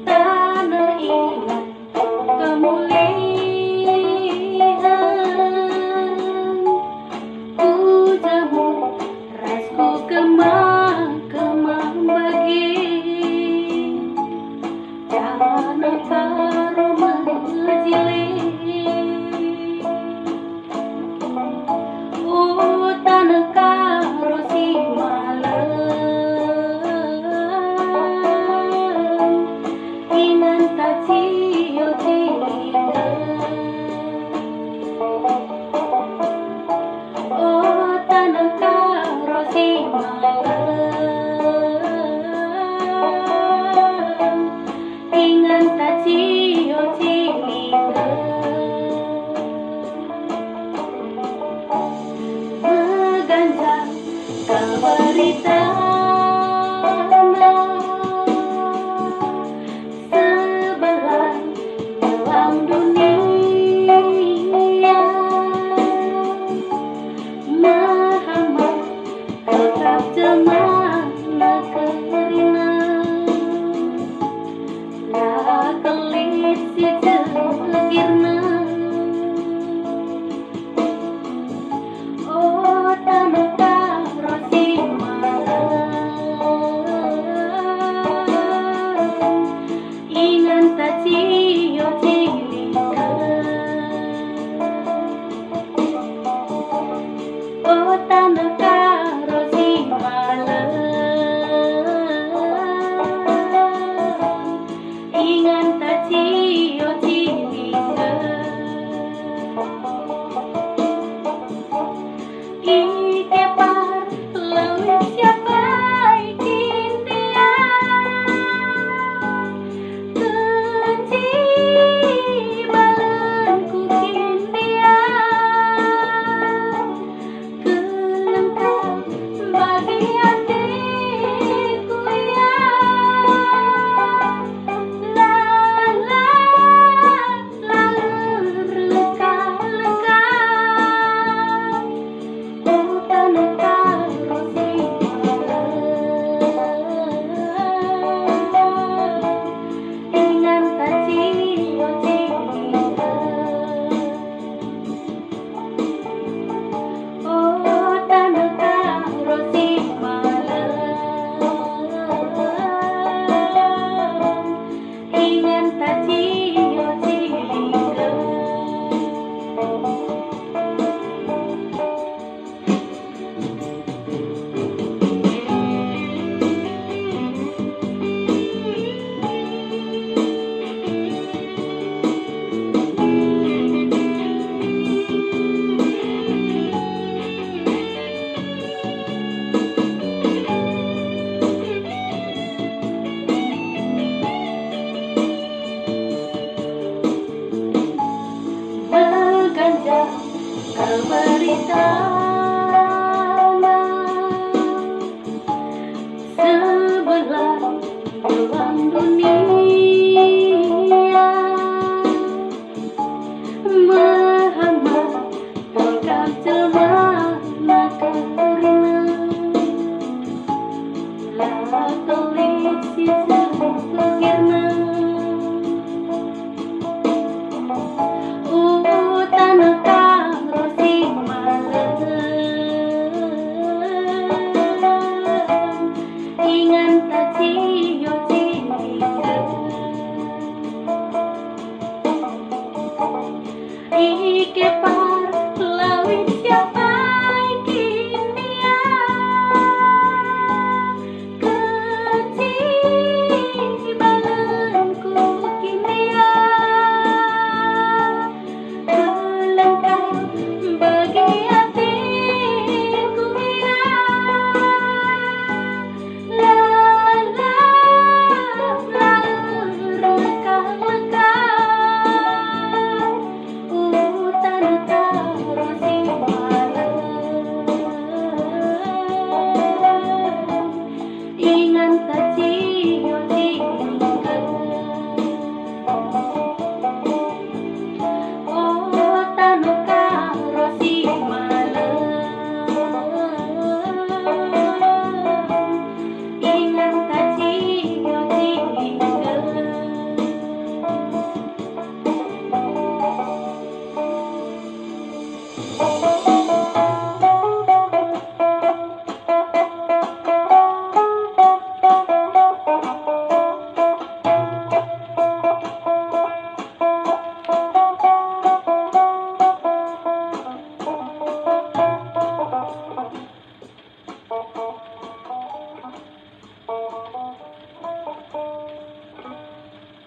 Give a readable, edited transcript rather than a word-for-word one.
tanah ingat kemulihen, pujamu rasku kemang-kemang bagi Taneh Karo Taneh Karo Simalem, inganta cilinggem. Taneh Karo Simalem, inganta cilinggem. Mengganjal keberitahuan sebelah dalam dunia, Muhammad tetap jemana keringan, lah kelit si jegirna. Taneh Karo Simalem, inganta cilinggem. Taneh Karo Simalem, inganta cilinggem. Ikepar lawit siapa ikintia, kenci balenku kintia, kelengkap bagi hatiku ya. Lalu leka-leka. Taneh Karo Simalem, inganta cilinggem. Taneh Karo Simalem, inganta cilinggem. Mengganjal keberitahuan sebelah dalam dunia, Muhammad tetap jemana keringan, lah kelit si jegirna. Taneh Karo Simalem, inganta cilinggem. Ikepar